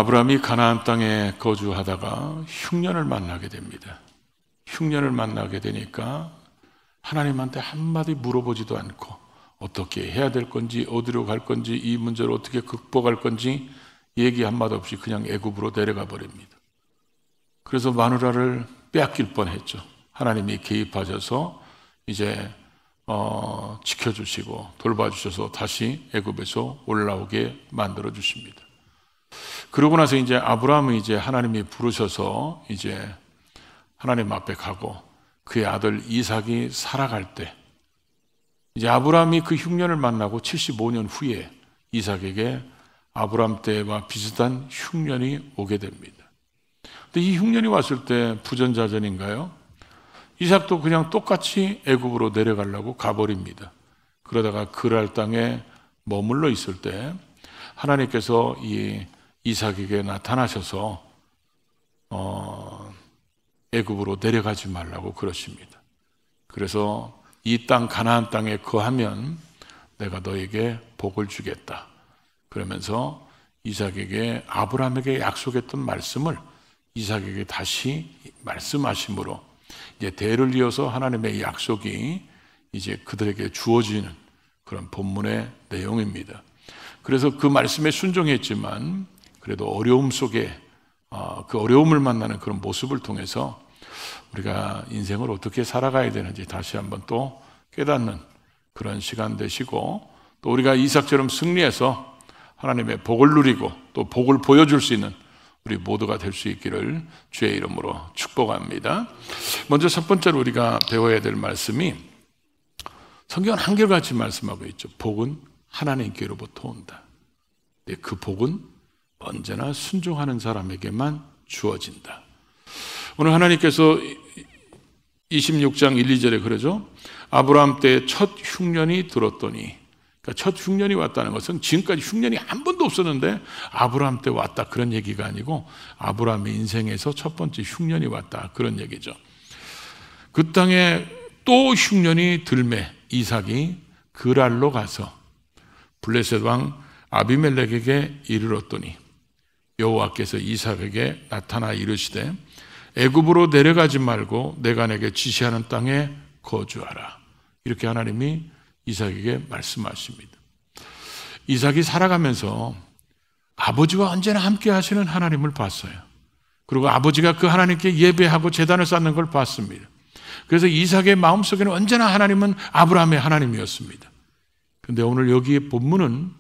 아브라함이 가나안 땅에 거주하다가 흉년을 만나게 됩니다. 흉년을 만나게 되니까 하나님한테 한마디 물어보지도 않고 어떻게 해야 될 건지, 어디로 갈 건지, 이 문제를 어떻게 극복할 건지 얘기 한마디 없이 그냥 애굽으로 내려가 버립니다. 그래서 마누라를 빼앗길 뻔했죠. 하나님이 개입하셔서 이제 지켜주시고 돌봐주셔서 다시 애굽에서 올라오게 만들어 주십니다. 그러고 나서 이제 아브라함은 이제 하나님이 부르셔서 이제 하나님 앞에 가고 그의 아들 이삭이 살아갈 때 이제 아브라함이 그 흉년을 만나고 75년 후에 이삭에게 아브라함 때와 비슷한 흉년이 오게 됩니다. 근데 이 흉년이 왔을 때 부전자전인가요? 이삭도 그냥 똑같이 애굽으로 내려가려고 가버립니다. 그러다가 그랄 땅에 머물러 있을 때 하나님께서 이 이삭에게 나타나셔서 애굽으로 내려가지 말라고 그러십니다. 그래서 이 땅 가나안 땅에 거하면 내가 너에게 복을 주겠다. 그러면서 이삭에게 아브라함에게 약속했던 말씀을 이삭에게 다시 말씀하심으로 이제 대를 이어서 하나님의 약속이 이제 그들에게 주어지는 그런 본문의 내용입니다. 그래서 그 말씀에 순종했지만 그래도 어려움 속에 그 어려움을 만나는 그런 모습을 통해서 우리가 인생을 어떻게 살아가야 되는지 다시 한번 또 깨닫는 그런 시간 되시고 또 우리가 이삭처럼 승리해서 하나님의 복을 누리고 또 복을 보여줄 수 있는 우리 모두가 될 수 있기를 주의 이름으로 축복합니다. 먼저 첫 번째로 우리가 배워야 될 말씀이 성경은 한결같이 말씀하고 있죠. 복은 하나님께로부터 온다. 그 복은 언제나 순종하는 사람에게만 주어진다. 오늘 하나님께서 26장 1, 2절에 그러죠. 아브라함 때 첫 흉년이 들었더니, 그러니까 첫 흉년이 왔다는 것은 지금까지 흉년이 한 번도 없었는데 아브라함 때 왔다 그런 얘기가 아니고 아브라함의 인생에서 첫 번째 흉년이 왔다 그런 얘기죠. 그 땅에 또 흉년이 들매 이삭이 그랄로 가서 블레셋 왕 아비멜렉에게 이르렀더니 여호와께서 이삭에게 나타나 이르시되 애굽으로 내려가지 말고 내가 내게 지시하는 땅에 거주하라. 이렇게 하나님이 이삭에게 말씀하십니다. 이삭이 살아가면서 아버지와 언제나 함께 하시는 하나님을 봤어요. 그리고 아버지가 그 하나님께 예배하고 제단을 쌓는 걸 봤습니다. 그래서 이삭의 마음속에는 언제나 하나님은 아브라함의 하나님이었습니다. 그런데 오늘 여기 본문은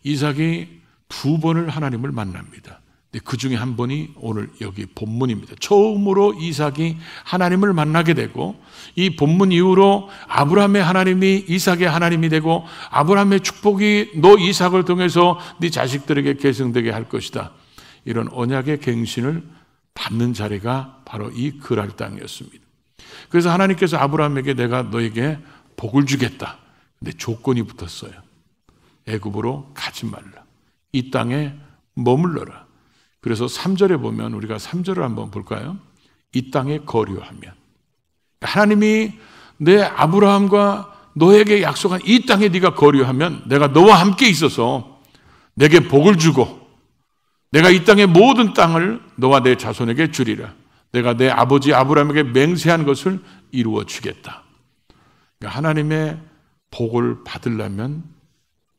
이삭이 두 번을 하나님을 만납니다. 그 중에 한 번이 오늘 여기 본문입니다. 처음으로 이삭이 하나님을 만나게 되고 이 본문 이후로 아브라함의 하나님이 이삭의 하나님이 되고 아브라함의 축복이 너 이삭을 통해서 네 자식들에게 계승되게 할 것이다. 이런 언약의 갱신을 받는 자리가 바로 이 그랄 땅이었습니다. 그래서 하나님께서 아브라함에게 내가 너에게 복을 주겠다. 근데 조건이 붙었어요. 애굽으로 가지 말라. 이 땅에 머물러라. 그래서 3절에 보면 우리가 3절을 한번 볼까요? 이 땅에 거류하면 하나님이 내 아브라함과 너에게 약속한 이 땅에 네가 거류하면 내가 너와 함께 있어서 내게 복을 주고 내가 이 땅의 모든 땅을 너와 내 자손에게 주리라. 내가 내 아버지 아브라함에게 맹세한 것을 이루어 주겠다. 그러니까 하나님의 복을 받으려면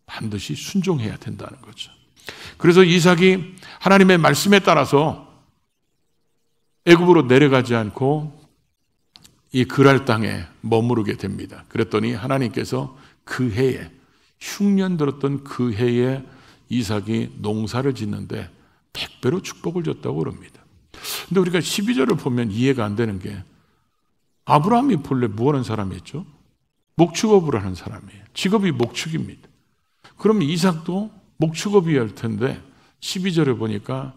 반드시 순종해야 된다는 거죠. 그래서 이삭이 하나님의 말씀에 따라서 애굽으로 내려가지 않고 이 그랄 땅에 머무르게 됩니다. 그랬더니 하나님께서 그 해에 흉년 들었던 그 해에 이삭이 농사를 짓는데 100배로 축복을 줬다고 그럽니다. 근데 우리가 12절을 보면 이해가 안 되는 게 아브라함이 본래 뭐 하는 사람이었죠? 목축업을 하는 사람이에요. 직업이 목축입니다. 그럼 이삭도 목축업이어야 할 텐데 12절에 보니까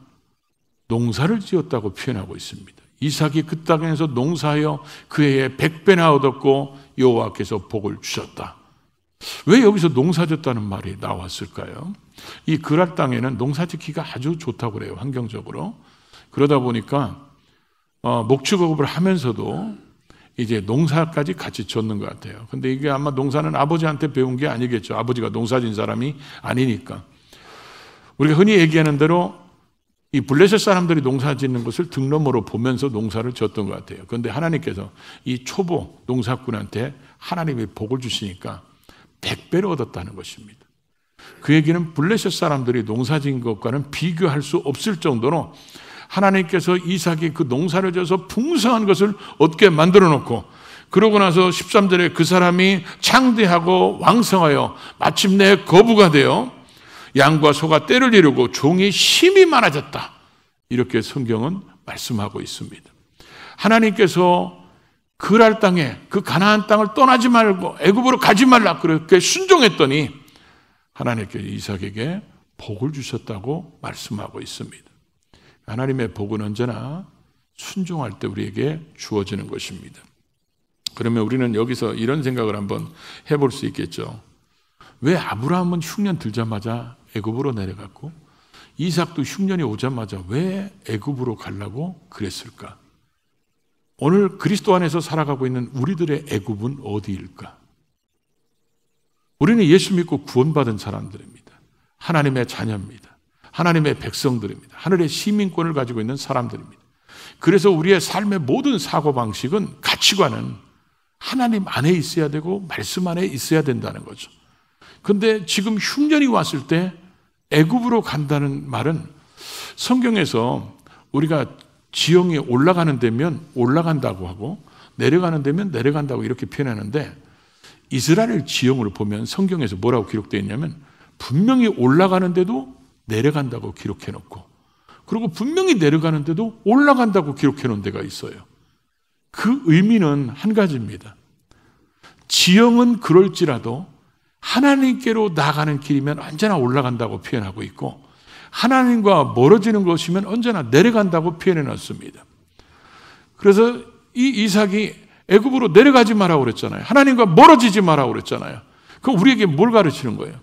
농사를 지었다고 표현하고 있습니다. 이삭이 그 땅에서 농사하여 그 해에 100배나 얻었고 여호와께서 복을 주셨다. 왜 여기서 농사졌다는 말이 나왔을까요? 이 그랄 땅에는 농사짓기가 아주 좋다고 그래요. 환경적으로. 그러다 보니까 목축업을 하면서도 이제 농사까지 같이 졌는 것 같아요. 근데 이게 아마 농사는 아버지한테 배운 게 아니겠죠. 아버지가 농사진 사람이 아니니까. 우리가 흔히 얘기하는 대로 이 블레셋 사람들이 농사 짓는 것을 등 너머로 보면서 농사를 졌던 것 같아요. 그런데 하나님께서 이 초보 농사꾼한테 하나님이 복을 주시니까 100배를 얻었다는 것입니다. 그 얘기는 블레셋 사람들이 농사 지은 것과는 비교할 수 없을 정도로 하나님께서 이삭이 그 농사를 져서 풍성한 것을 얻게 만들어 놓고, 그러고 나서 13절에 그 사람이 창대하고 왕성하여 마침내 거부가 되어 양과 소가 떼를 이루고 종이 힘이 많아졌다. 이렇게 성경은 말씀하고 있습니다. 하나님께서 그랄 땅에, 그 가나안 땅을 떠나지 말고 애굽으로 가지 말라 그렇게 순종했더니 하나님께서 이삭에게 복을 주셨다고 말씀하고 있습니다. 하나님의 복은 언제나 순종할 때 우리에게 주어지는 것입니다. 그러면 우리는 여기서 이런 생각을 한번 해볼 수 있겠죠. 왜 아브라함은 흉년 들자마자 애굽으로 내려갔고 이삭도 흉년이 오자마자 왜 애굽으로 가려고 그랬을까? 오늘 그리스도 안에서 살아가고 있는 우리들의 애굽은 어디일까? 우리는 예수 믿고 구원받은 사람들입니다. 하나님의 자녀입니다. 하나님의 백성들입니다. 하늘의 시민권을 가지고 있는 사람들입니다. 그래서 우리의 삶의 모든 사고방식은, 가치관은 하나님 안에 있어야 되고 말씀 안에 있어야 된다는 거죠. 그런데 지금 흉년이 왔을 때 애굽으로 간다는 말은 성경에서 우리가 지형이 올라가는 데면 올라간다고 하고 내려가는 데면 내려간다고 이렇게 표현하는데, 이스라엘 지형을 보면 성경에서 뭐라고 기록되어 있냐면 분명히 올라가는데도 내려간다고 기록해 놓고, 그리고 분명히 내려가는데도 올라간다고 기록해 놓은 데가 있어요. 그 의미는 한 가지입니다. 지형은 그럴지라도 하나님께로 나아가는 길이면 언제나 올라간다고 표현하고 있고, 하나님과 멀어지는 것이면 언제나 내려간다고 표현해 놨습니다. 그래서 이 이삭이 애굽으로 내려가지 말라고 그랬잖아요. 하나님과 멀어지지 말라고 그랬잖아요. 그럼 우리에게 뭘 가르치는 거예요?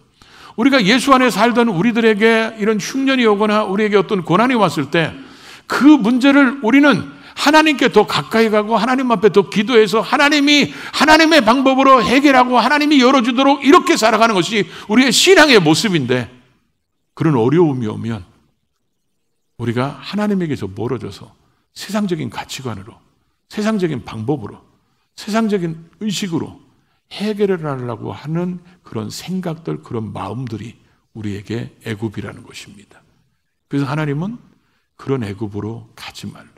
우리가 예수 안에 살던 우리들에게 이런 흉년이 오거나 우리에게 어떤 고난이 왔을 때 그 문제를 우리는 하나님께 더 가까이 가고 하나님 앞에 더 기도해서 하나님이 하나님의 방법으로 해결하고 하나님이 열어주도록 이렇게 살아가는 것이 우리의 신앙의 모습인데, 그런 어려움이 오면 우리가 하나님에게서 멀어져서 세상적인 가치관으로, 세상적인 방법으로, 세상적인 의식으로 해결을 하려고 하는 그런 생각들, 그런 마음들이 우리에게 애굽이라는 것입니다. 그래서 하나님은 그런 애굽으로 가지 말라.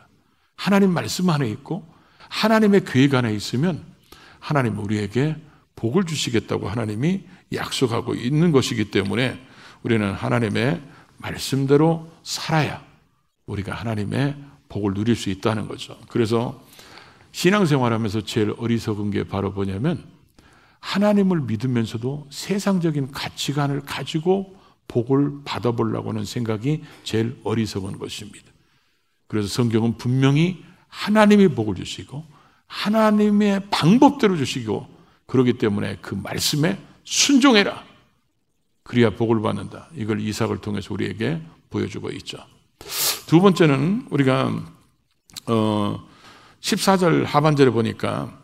하나님 말씀 안에 있고 하나님의 계획 안에 있으면 하나님 우리에게 복을 주시겠다고 하나님이 약속하고 있는 것이기 때문에 우리는 하나님의 말씀대로 살아야 우리가 하나님의 복을 누릴 수 있다는 거죠. 그래서 신앙생활하면서 제일 어리석은 게 바로 뭐냐면, 하나님을 믿으면서도 세상적인 가치관을 가지고 복을 받아보려고 하는 생각이 제일 어리석은 것입니다. 그래서 성경은 분명히 하나님이 복을 주시고 하나님의 방법대로 주시고, 그렇기 때문에 그 말씀에 순종해라. 그래야 복을 받는다. 이걸 이삭을 통해서 우리에게 보여주고 있죠. 두 번째는 우리가 14절 하반절에 보니까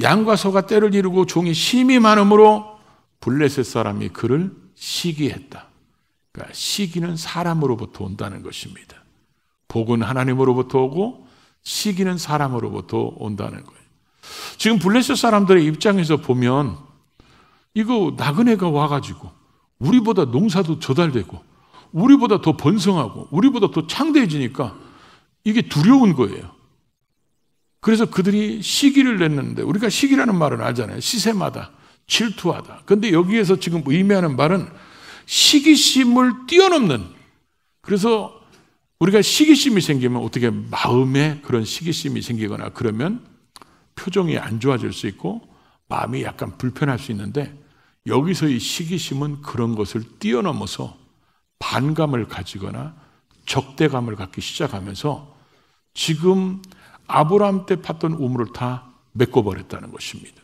양과 소가 떼를 이루고 종이 심이 많음으로 블레셋 사람이 그를 시기했다. 그러니까 시기는 사람으로부터 온다는 것입니다. 복은 하나님으로부터 오고 시기는 사람으로부터 온다는 거예요. 지금 블레셋 사람들의 입장에서 보면 이거 나그네가 와가지고 우리보다 농사도 저달되고 우리보다 더 번성하고 우리보다 더 창대해지니까 이게 두려운 거예요. 그래서 그들이 시기를 냈는데, 우리가 시기라는 말은 알잖아요. 시세마다, 질투하다. 그런데 여기에서 지금 의미하는 말은 시기심을 뛰어넘는, 그래서 우리가 시기심이 생기면 어떻게 마음에 그런 시기심이 생기거나 그러면 표정이 안 좋아질 수 있고 마음이 약간 불편할 수 있는데, 여기서 이 시기심은 그런 것을 뛰어넘어서 반감을 가지거나 적대감을 갖기 시작하면서 지금 아브라함 때 팠던 우물을 다 메꿔버렸다는 것입니다.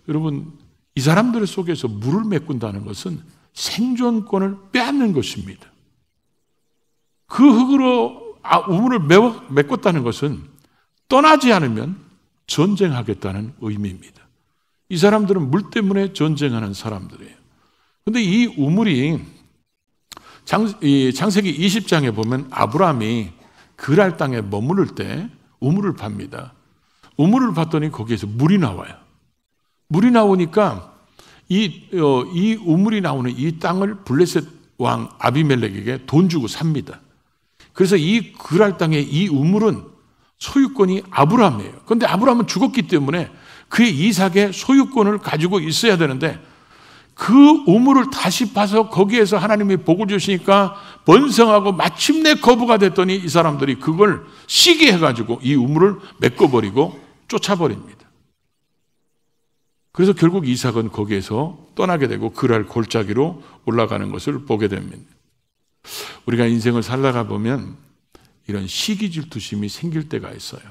여러분, 이 사람들 속에서 물을 메꾼다는 것은 생존권을 빼앗는 것입니다. 그 흙으로 우물을 메꿨다는 것은 떠나지 않으면 전쟁하겠다는 의미입니다. 이 사람들은 물 때문에 전쟁하는 사람들이에요. 그런데 이 우물이 창세기 20장에 보면 아브라함이 그랄 땅에 머무를 때 우물을 팝니다. 우물을 봤더니 거기에서 물이 나와요. 물이 나오니까 이 우물이 나오는 이 땅을 블레셋 왕 아비멜렉에게 돈 주고 삽니다. 그래서 이 그랄 땅의 이 우물은 소유권이 아브라함이에요. 그런데 아브라함은 죽었기 때문에 그의 이삭의 소유권을 가지고 있어야 되는데 그 우물을 다시 파서 거기에서 하나님이 복을 주시니까 번성하고 마침내 거부가 됐더니 이 사람들이 그걸 시기해가지고 이 우물을 메꿔버리고 쫓아버립니다. 그래서 결국 이삭은 거기에서 떠나게 되고 그랄 골짜기로 올라가는 것을 보게 됩니다. 우리가 인생을 살다가 보면 이런 시기 질투심이 생길 때가 있어요.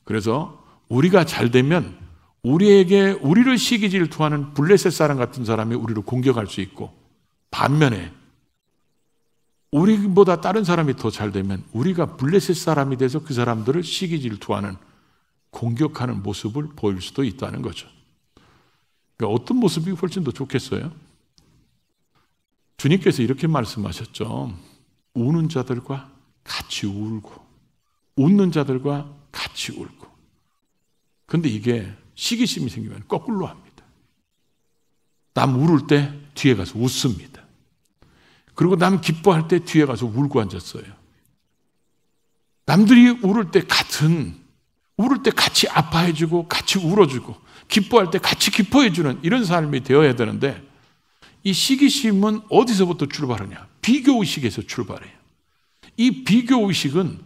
그래서 우리가 잘 되면 우리를 시기 질투하는 블레셋 사람 같은 사람이 우리를 공격할 수 있고, 반면에 우리보다 다른 사람이 더 잘 되면 우리가 블레셋 사람이 돼서 그 사람들을 시기 질투하는, 공격하는 모습을 보일 수도 있다는 거죠. 그러니까 어떤 모습이 훨씬 더 좋겠어요? 주님께서 이렇게 말씀하셨죠. 우는 자들과 같이 울고 웃는 자들과 같이 울고. 그런데 이게 시기심이 생기면 거꾸로 합니다. 남 울을 때 뒤에 가서 웃습니다. 그리고 남 기뻐할 때 뒤에 가서 울고 앉았어요. 남들이 울을 때 같이 아파해주고 같이 울어주고 기뻐할 때 같이 기뻐해주는 이런 삶이 되어야 되는데, 이 시기심은 어디서부터 출발하냐? 비교의식에서 출발해요. 이 비교의식은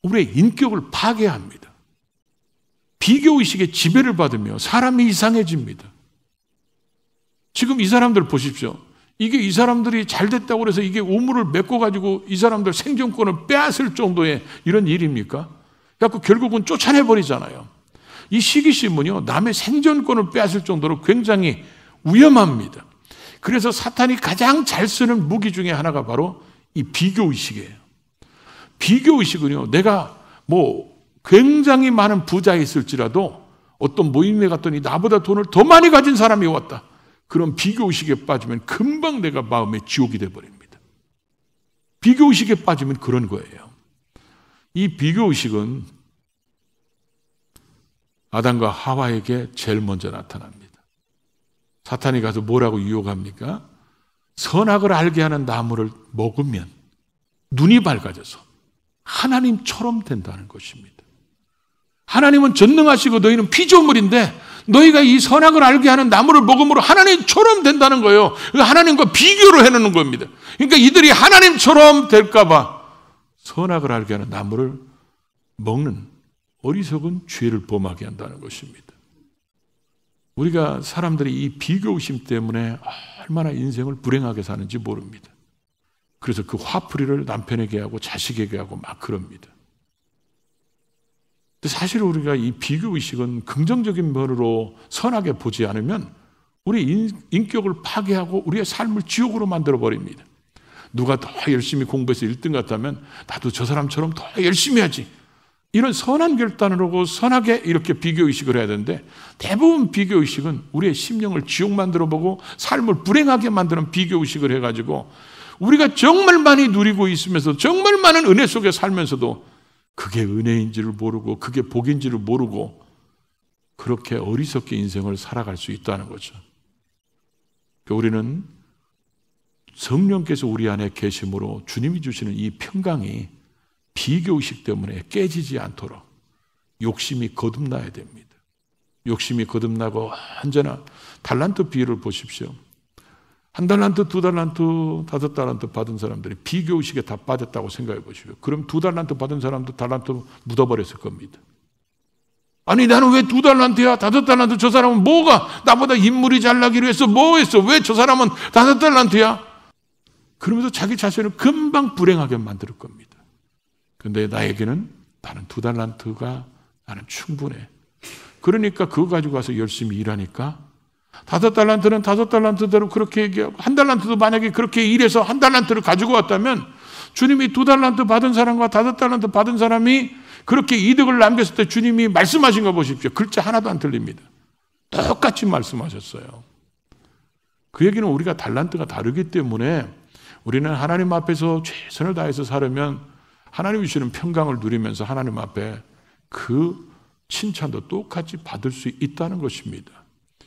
우리의 인격을 파괴합니다. 비교의식에 지배를 받으며 사람이 이상해집니다. 지금 이 사람들 보십시오. 이게 이 사람들이 잘 됐다고 해서 이게 우물을 메꿔가지고 이 사람들 생존권을 빼앗을 정도의 이런 일입니까? 그래서 결국은 쫓아내버리잖아요. 이 시기심은요, 남의 생존권을 빼앗을 정도로 굉장히 위험합니다. 그래서 사탄이 가장 잘 쓰는 무기 중에 하나가 바로 이 비교의식이에요. 비교의식은요, 내가 굉장히 많은 부자였을지라도 어떤 모임에 갔더니 나보다 돈을 더 많이 가진 사람이 왔다. 그런 비교의식에 빠지면 금방 내가 마음의 지옥이 되어버립니다. 비교의식에 빠지면 그런 거예요. 이 비교의식은 아담과 하와에게 제일 먼저 나타납니다. 사탄이 가서 뭐라고 유혹합니까? 선악을 알게 하는 나무를 먹으면 눈이 밝아져서 하나님처럼 된다는 것입니다. 하나님은 전능하시고 너희는 피조물인데 너희가 이 선악을 알게 하는 나무를 먹음으로 하나님처럼 된다는 거예요. 하나님과 비교를 해놓는 겁니다. 그러니까 이들이 하나님처럼 될까봐 선악을 알게 하는 나무를 먹는 어리석은 죄를 범하게 한다는 것입니다. 우리가 사람들이 이 비교의심 때문에 얼마나 인생을 불행하게 사는지 모릅니다. 그래서 그 화풀이를 남편에게 하고 자식에게 하고 막 그럽니다. 근데 사실 우리가 이 비교의식은 긍정적인 면으로 선하게 보지 않으면 우리 인격을 파괴하고 우리의 삶을 지옥으로 만들어버립니다. 누가 더 열심히 공부해서 1등 같다면 나도 저 사람처럼 더 열심히 하지. 이런 선한 결단을 하고 선하게 이렇게 비교의식을 해야 되는데, 대부분 비교의식은 우리의 심령을 지옥 만들어보고 삶을 불행하게 만드는 비교의식을 해가지고 우리가 정말 많이 누리고 있으면서 정말 많은 은혜 속에 살면서도 그게 은혜인지를 모르고 그게 복인지를 모르고 그렇게 어리석게 인생을 살아갈 수 있다는 거죠. 우리는 성령께서 우리 안에 계심으로 주님이 주시는 이 평강이 비교의식 때문에 깨지지 않도록 욕심이 거듭나야 됩니다. 욕심이 거듭나고 언제나 달란트 비유를 보십시오. 1달란트, 2달란트, 5달란트 받은 사람들이 비교의식에 다 빠졌다고 생각해 보십시오. 그럼 2달란트 받은 사람도 달란트 묻어버렸을 겁니다. 아니 나는 왜 2달란트야? 5달란트 저 사람은 뭐가 나보다 인물이 잘나기로 해서 뭐 했어? 왜 저 사람은 5달란트야? 그러면서 자기 자신을 금방 불행하게 만들 겁니다. 그런데 나에게는 나는 2달란트가 나는 충분해. 그러니까 그거 가지고 가서 열심히 일하니까 5달란트는 5달란트대로 그렇게 얘기하고 1달란트도 만약에 그렇게 일해서 1달란트를 가지고 왔다면 주님이 2달란트 받은 사람과 5달란트 받은 사람이 그렇게 이득을 남겼을 때 주님이 말씀하신 거 보십시오. 글자 하나도 안 틀립니다. 똑같이 말씀하셨어요. 그 얘기는 우리가 달란트가 다르기 때문에 우리는 하나님 앞에서 최선을 다해서 살으면 하나님이 주시는 평강을 누리면서 하나님 앞에 그 칭찬도 똑같이 받을 수 있다는 것입니다.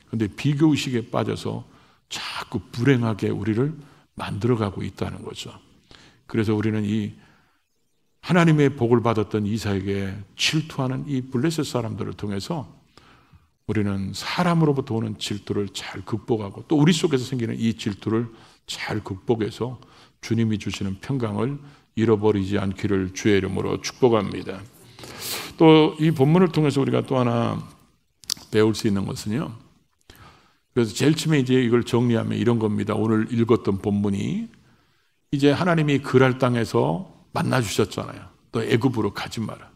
그런데 비교의식에 빠져서 자꾸 불행하게 우리를 만들어가고 있다는 거죠. 그래서 우리는 이 하나님의 복을 받았던 이삭에게 질투하는 이 블레셋 사람들을 통해서 우리는 사람으로부터 오는 질투를 잘 극복하고 또 우리 속에서 생기는 이 질투를 잘 극복해서 주님이 주시는 평강을 잃어버리지 않기를 주의 이름으로 축복합니다. 또 이 본문을 통해서 우리가 또 하나 배울 수 있는 것은요. 그래서 제일 처음에 이제 이걸 정리하면 이런 겁니다. 오늘 읽었던 본문이 이제 하나님이 그랄 땅에서 만나 주셨잖아요. 또 애굽으로 가지 마라.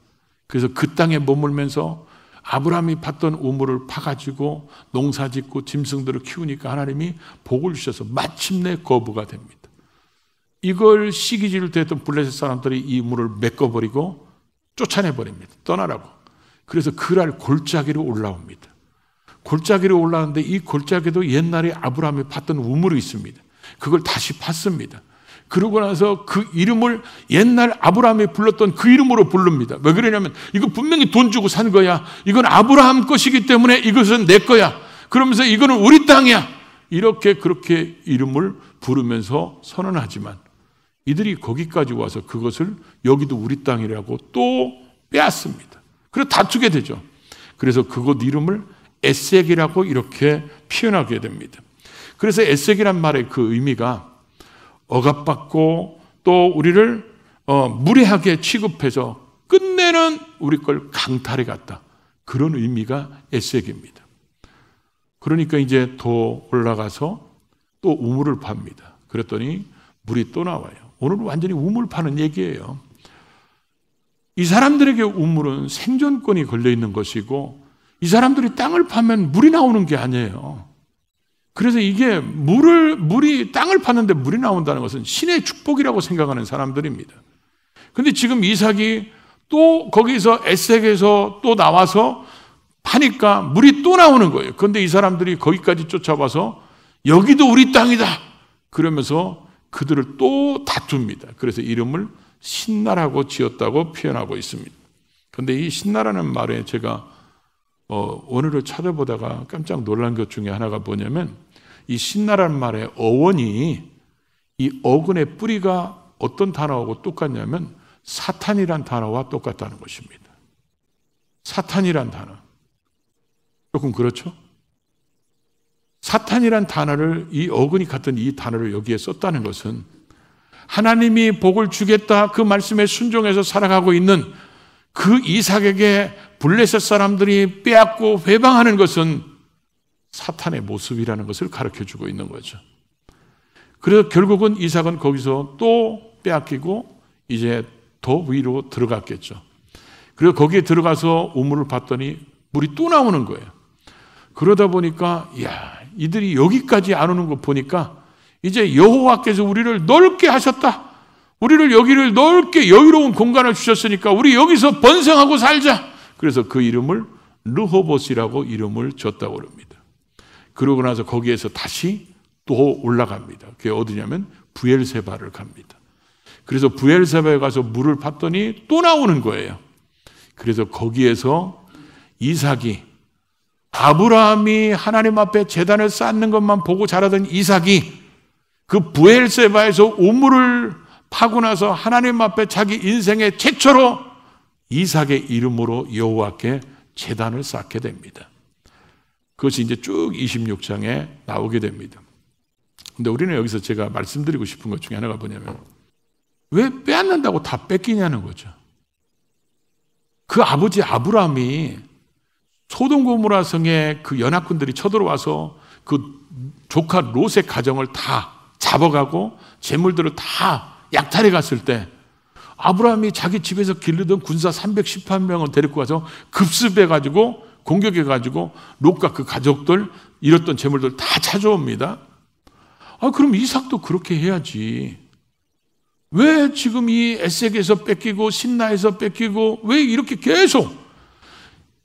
그래서 그 땅에 머물면서 아브라함이 받던 우물을 파가지고 농사짓고 짐승들을 키우니까 하나님이 복을 주셔서 마침내 거부가 됩니다. 이걸 시기질을 대했던 블레셋 사람들이 이 우물을 메꿔버리고 쫓아내버립니다. 떠나라고. 그래서 그랄 골짜기로 올라옵니다. 골짜기로 올라오는데 이 골짜기도 옛날에 아브라함이 팠던 우물이 있습니다. 그걸 다시 팠습니다. 그러고 나서 그 이름을 옛날 아브라함이 불렀던 그 이름으로 부릅니다. 왜 그러냐면 이거 분명히 돈 주고 산 거야. 이건 아브라함 것이기 때문에 이것은 내 거야. 그러면서 이거는 우리 땅이야. 이렇게 그렇게 이름을 부르면서 선언하지만 이들이 거기까지 와서 그것을 여기도 우리 땅이라고 또 빼앗습니다. 그래서 다투게 되죠. 그래서 그곳 이름을 에색이라고 이렇게 표현하게 됩니다. 그래서 에색이란 말의 그 의미가 억압받고 또 우리를 무례하게 취급해서 끝내는 우리 걸 강탈해 갔다. 그런 의미가 에색입니다. 그러니까 이제 더 올라가서 또 우물을 팝니다. 그랬더니 물이 또 나와요. 오늘은 완전히 우물 파는 얘기예요. 이 사람들에게 우물은 생존권이 걸려 있는 것이고 이 사람들이 땅을 파면 물이 나오는 게 아니에요. 그래서 이게 물이 땅을 파는데 물이 나온다는 것은 신의 축복이라고 생각하는 사람들입니다. 그런데 지금 이삭이 또 거기서 에색에서 또 나와서 파니까 물이 또 나오는 거예요. 그런데 이 사람들이 거기까지 쫓아와서 여기도 우리 땅이다. 그러면서 그들을 또 다툽니다. 그래서 이름을 신나라고 지었다고 표현하고 있습니다. 그런데 이 신나라는 말에 제가 원어를 찾아보다가 깜짝 놀란 것 중에 하나가 뭐냐면 이 신나라는 말의 어원이 이 어근의 뿌리가 어떤 단어하고 똑같냐면 사탄이란 단어와 똑같다는 것입니다. 사탄이란 단어. 조금 그렇죠? 사탄이란 단어를 이 어근이 같은 이 단어를 여기에 썼다는 것은 하나님이 복을 주겠다 그 말씀에 순종해서 살아가고 있는 그 이삭에게 블레셋 사람들이 빼앗고 회방하는 것은 사탄의 모습이라는 것을 가르쳐주고 있는 거죠. 그래서 결국은 이삭은 거기서 또 빼앗기고 이제 더 위로 들어갔겠죠. 그래서 거기에 들어가서 우물을 봤더니 물이 또 나오는 거예요. 그러다 보니까 이들이 여기까지 안 오는 거 보니까 이제 여호와께서 우리를 넓게 하셨다. 우리를 여기를 넓게 여유로운 공간을 주셨으니까 우리 여기서 번성하고 살자. 그래서 그 이름을 르호봇이라고 이름을 줬다고 합니다. 그러고 나서 거기에서 다시 또 올라갑니다. 그게 어디냐면 부엘세바를 갑니다. 그래서 부엘세바에 가서 물을 팠더니 또 나오는 거예요. 그래서 거기에서 이삭이 아브라함이 하나님 앞에 제단을 쌓는 것만 보고 자라던 이삭이 그 부엘세바에서 우물을 파고 나서 하나님 앞에 자기 인생의 최초로 이삭의 이름으로 여호와께 제단을 쌓게 됩니다. 그것이 이제 쭉 26장에 나오게 됩니다. 근데 우리는 여기서 제가 말씀드리고 싶은 것 중에 하나가 뭐냐면 왜 빼앗는다고 다 뺏기냐는 거죠. 그 아버지 아브라함이 소돔 고모라 성에 그 연합군들이 쳐들어와서 그 조카 롯의 가정을 다 잡아가고 재물들을 다 약탈해 갔을 때 아브라함이 자기 집에서 기르던 군사 318명을 데리고 가서 급습해가지고 공격해가지고 롯과 그 가족들 잃었던 재물들 다 찾아옵니다. 그럼 이삭도 그렇게 해야지. 왜 지금 이 에색에서 뺏기고 신나에서 뺏기고 왜 이렇게 계속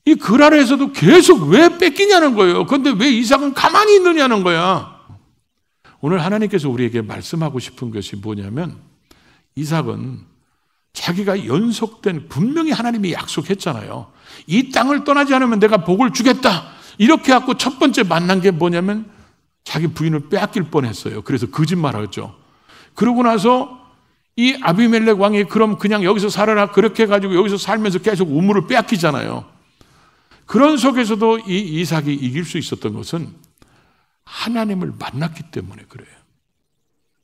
이 그랄에서도 계속 왜 뺏기냐는 거예요. 그런데 왜 이삭은 가만히 있느냐는 거야. 오늘 하나님께서 우리에게 말씀하고 싶은 것이 뭐냐면 이삭은 자기가 연속된 분명히 하나님이 약속했잖아요. 이 땅을 떠나지 않으면 내가 복을 주겠다. 이렇게 하고 첫 번째 만난 게 뭐냐면 자기 부인을 빼앗길 뻔했어요. 그래서 거짓말하죠. 그러고 나서 이 아비멜렉 왕이 그럼 그냥 여기서 살아라 그렇게 해가지고 여기서 살면서 계속 우물을 빼앗기잖아요. 그런 속에서도 이 이삭이 이길 수 있었던 것은 하나님을 만났기 때문에 그래요.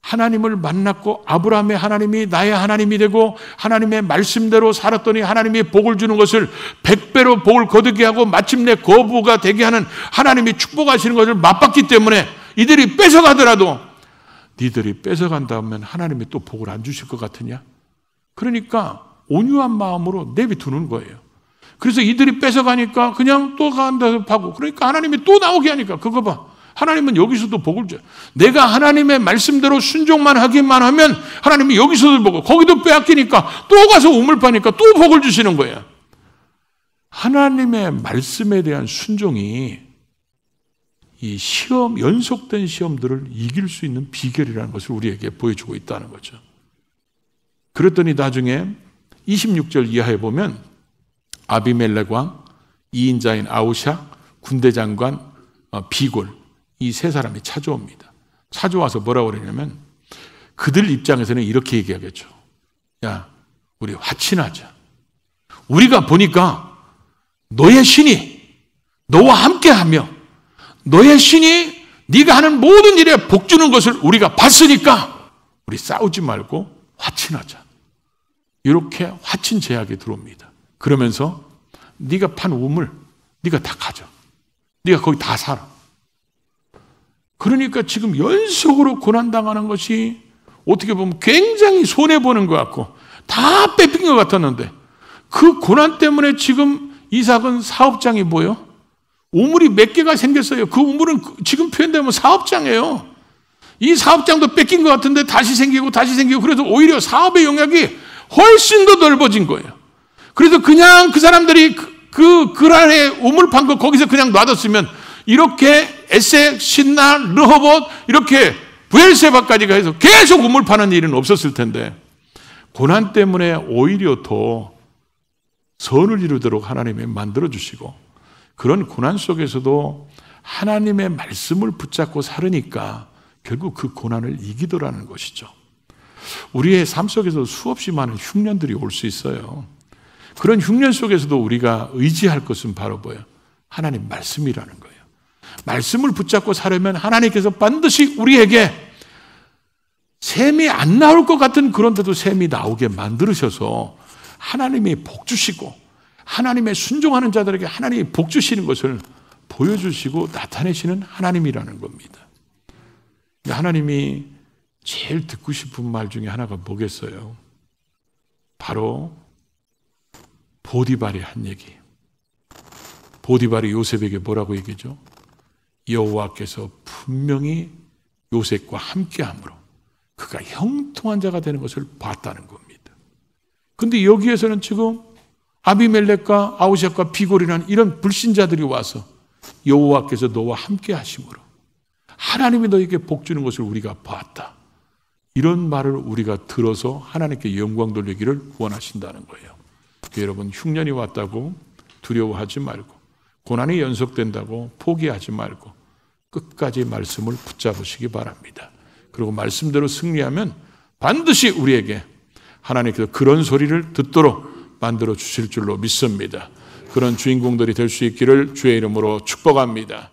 하나님을 만났고 아브라함의 하나님이 나의 하나님이 되고 하나님의 말씀대로 살았더니 하나님이 복을 주는 것을 100배로 복을 거두게 하고 마침내 거부가 되게 하는 하나님이 축복하시는 것을 맛봤기 때문에 이들이 뺏어가더라도 니들이 뺏어간다면 하나님이 또 복을 안 주실 것 같으냐? 그러니까 온유한 마음으로 내비두는 거예요. 그래서 이들이 뺏어가니까 그냥 또 간다고 하고 그러니까 하나님이 또 나오게 하니까 그거 봐. 하나님은 여기서도 복을 줘요. 내가 하나님의 말씀대로 순종만 하기만 하면 하나님이 여기서도 보고 거기도 빼앗기니까 또 가서 우물 파니까 또 복을 주시는 거예요. 하나님의 말씀에 대한 순종이 이 시험, 연속된 시험들을 이길 수 있는 비결이라는 것을 우리에게 보여주고 있다는 거죠. 그랬더니 나중에 26절 이하에 보면 아비멜렉 왕, 2인자인 아우샥, 군대 장관 비골 이 세 사람이 찾아옵니다. 찾아와서 뭐라고 그러냐면 그들 입장에서는 이렇게 얘기하겠죠. 야, 우리 화친하자. 우리가 보니까 너의 신이 너와 함께하며 너의 신이 네가 하는 모든 일에 복 주는 것을 우리가 봤으니까 우리 싸우지 말고 화친하자. 이렇게 화친 제약이 들어옵니다. 그러면서 네가 판 우물 네가 다 가져. 네가 거기 다 살아. 그러니까 지금 연속으로 고난당하는 것이 어떻게 보면 굉장히 손해보는 것 같고 다 뺏긴 것 같았는데 그 고난 때문에 지금 이삭은 사업장이 뭐예요? 우물이 몇 개가 생겼어요. 그 우물은 지금 표현되면 사업장이에요. 이 사업장도 뺏긴 것 같은데 다시 생기고 그래서 오히려 사업의 영역이 훨씬 더 넓어진 거예요. 그래서 그냥 그 사람들이 그 안에 우물 판 거 거기서 그냥 놔뒀으면 이렇게 에색, 신나, 르호봇 이렇게 브엘세바까지 가서 계속 우물 파는 일은 없었을 텐데 고난 때문에 오히려 더 선을 이루도록 하나님이 만들어주시고 그런 고난 속에서도 하나님의 말씀을 붙잡고 살으니까 결국 그 고난을 이기더라는 것이죠. 우리의 삶 속에서 수없이 많은 흉년들이 올 수 있어요. 그런 흉년 속에서도 우리가 의지할 것은 바로 뭐예요? 하나님 말씀이라는 거예요. 말씀을 붙잡고 살려면 하나님께서 반드시 우리에게 샘이 안 나올 것 같은 그런데도 샘이 나오게 만들으셔서 하나님이 복 주시고 하나님의 순종하는 자들에게 하나님이 복 주시는 것을 보여주시고 나타내시는 하나님이라는 겁니다. 하나님이 제일 듣고 싶은 말 중에 하나가 뭐겠어요? 바로 보디발이 한 얘기. 보디발이 요셉에게 뭐라고 얘기죠? 여호와께서 분명히 요셉과 함께함으로 그가 형통한 자가 되는 것을 봤다는 겁니다. 그런데 여기에서는 지금 아비멜렉과 아우샥과 비골이라는 이런 불신자들이 와서 여호와께서 너와 함께하심으로 하나님이 너에게 복 주는 것을 우리가 봤다. 이런 말을 우리가 들어서 하나님께 영광 돌리기를 원하신다는 거예요. 여러분 흉년이 왔다고 두려워하지 말고 고난이 연속된다고 포기하지 말고 끝까지 말씀을 붙잡으시기 바랍니다. 그리고 말씀대로 승리하면 반드시 우리에게 하나님께서 그런 소리를 듣도록 만들어 주실 줄로 믿습니다. 그런 주인공들이 될 수 있기를 주의 이름으로 축복합니다.